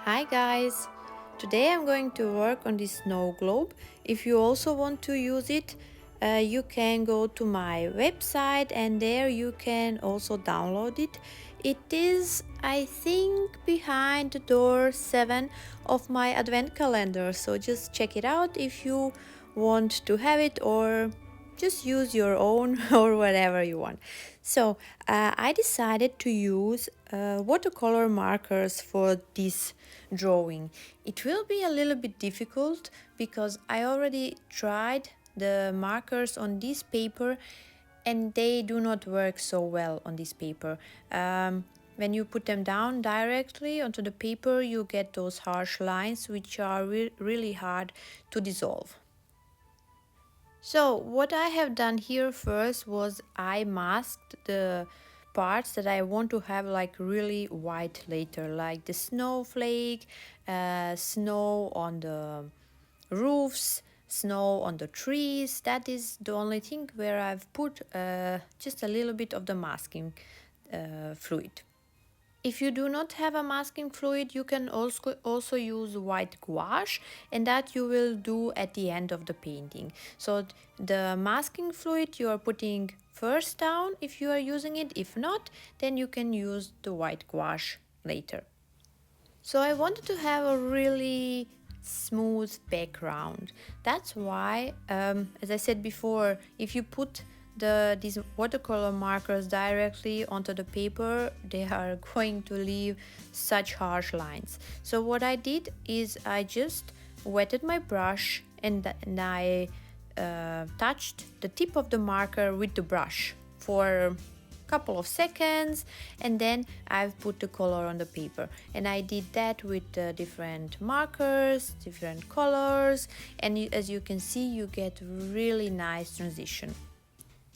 Hi guys! Today I'm going to work on this snow globe. If you also want to use it, you can go to my website and there you can also download it. It is, I think, behind door 7 of my advent calendar, so just check it out if you want to have it, or just use your own or whatever you want. So I decided to use watercolor markers for this drawing. It will be a little bit difficult because I already tried the markers on this paper and they do not work so well on this paper. When you put them down directly onto the paper, you get those harsh lines which are really hard to dissolve. So what I have done here first was I masked the parts that I want to have like really white later, like the snowflake, snow on the roofs, snow on the trees. That is the only thing where I've put just a little bit of the masking fluid. If you do not have a masking fluid, you can also use white gouache, and that you will do at the end of the painting. So the masking fluid you are putting first down if you are using it. If not, then you can use the white gouache later. So I wanted to have a really smooth background. That's why, as I said before, if you put these watercolor markers directly onto the paper, they are going to leave such harsh lines. So what I did is I just wetted my brush and I touched the tip of the marker with the brush for couple of seconds, and then I've put the color on the paper, and I did that with different markers, different colors, and as you can see, you get really nice transition.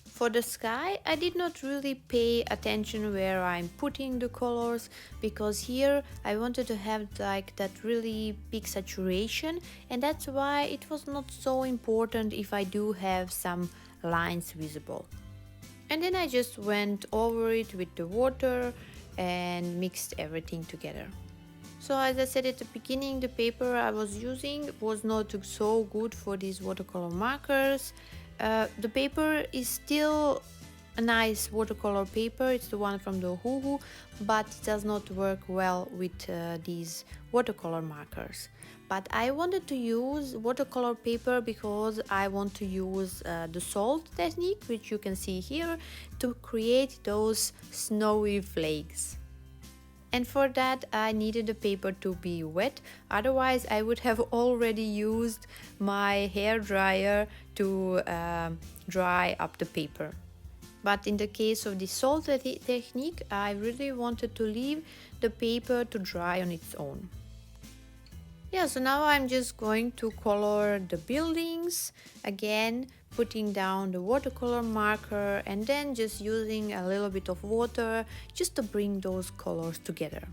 For the sky, I did not really pay attention where I'm putting the colors, because here I wanted to have like that really big saturation, and that's why it was not so important if I do have some lines visible. And then I just went over it with the water and mixed everything together. So as I said at the beginning, the paper I was using was not so good for these watercolor markers. The paper is still a nice watercolor paper, it's the one from the Hoo, but it does not work well with these watercolor markers. But I wanted to use watercolor paper because I want to use the salt technique, which you can see here, to create those snowy flakes. And for that I needed the paper to be wet, otherwise I would have already used my hair dryer to dry up the paper. But in the case of the salt technique, I really wanted to leave the paper to dry on its own. Yeah, so now I'm just going to color the buildings, again putting down the watercolor marker and then just using a little bit of water just to bring those colors together.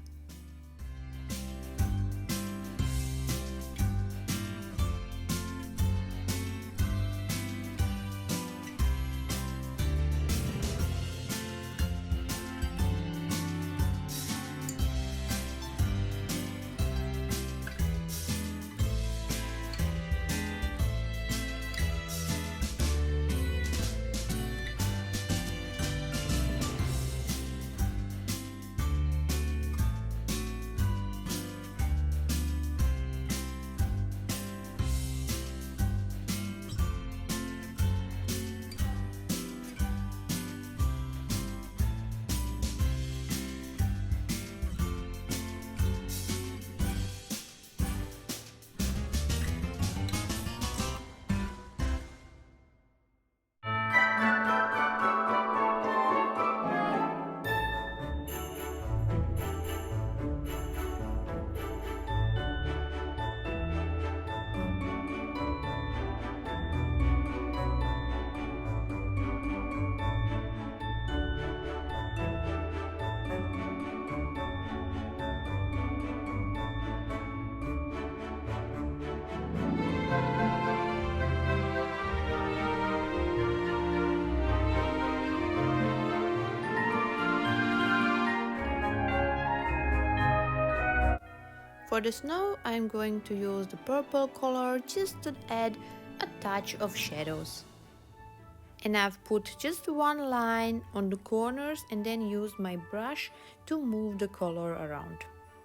For the snow, I'm going to use the purple color just to add a touch of shadows. And I've put just one line on the corners and then used my brush to move the color around.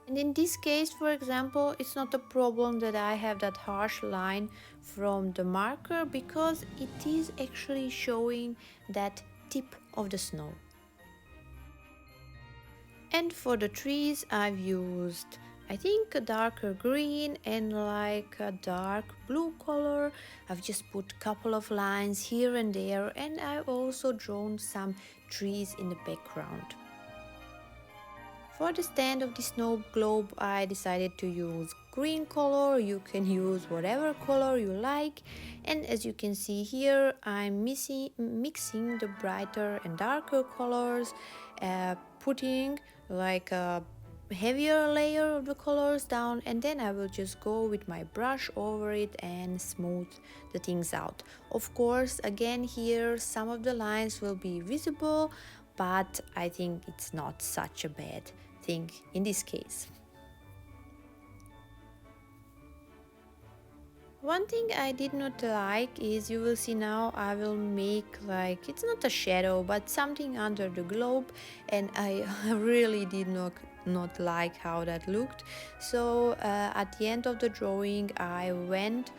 And in this case, for example, it's not a problem that I have that harsh line from the marker because it is actually showing that tip of the snow. And for the trees, I've used, I think, a darker green and like a dark blue color. I've just put a couple of lines here and there, and I've also drawn some trees in the background. For the stand of the snow globe, I decided to use green color. You can use whatever color you like. And as you can see here, I'm mixing the brighter and darker colors, putting like a heavier layer of the colors down, and then I will just go with my brush over it and smooth the things out. Of course, again here some of the lines will be visible, but I think it's not such a bad thing in this case. One thing I did not like is, you will see now, I will make like, it's not a shadow but something under the globe, and I really did not like how that looked. So at the end of the drawing I went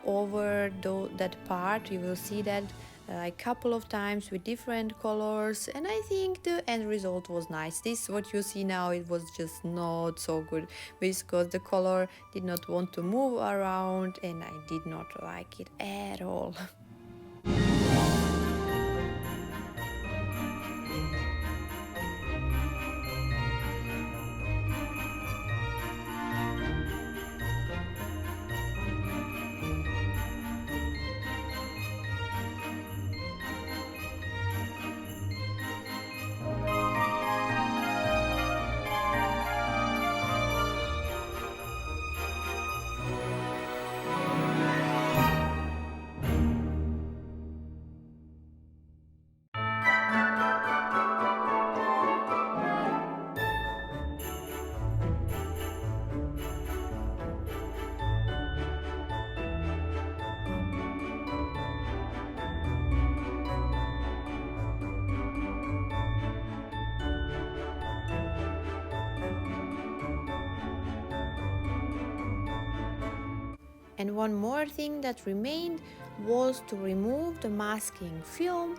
over that part. You will see that a couple of times with different colors, and I think the end result was nice. This what you see now, it was just not so good because the color did not want to move around and I did not like it at all. And one more thing that remained was to remove the masking film.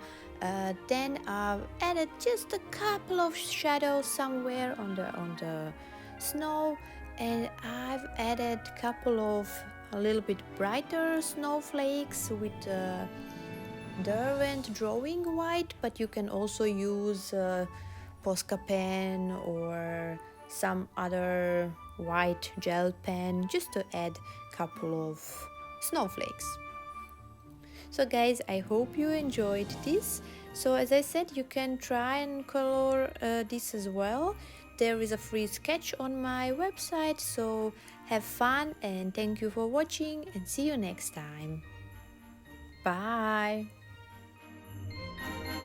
Then I've added just a couple of shadows somewhere on the snow, and I've added a couple of a little bit brighter snowflakes with Derwent drawing white, but you can also use Posca pen or some other white gel pen just to add a couple of snowflakes. So guys, I hope you enjoyed this. So as I said, you can try and color this as well. There is a free sketch on my website, so have fun and thank you for watching, and see you next time. Bye!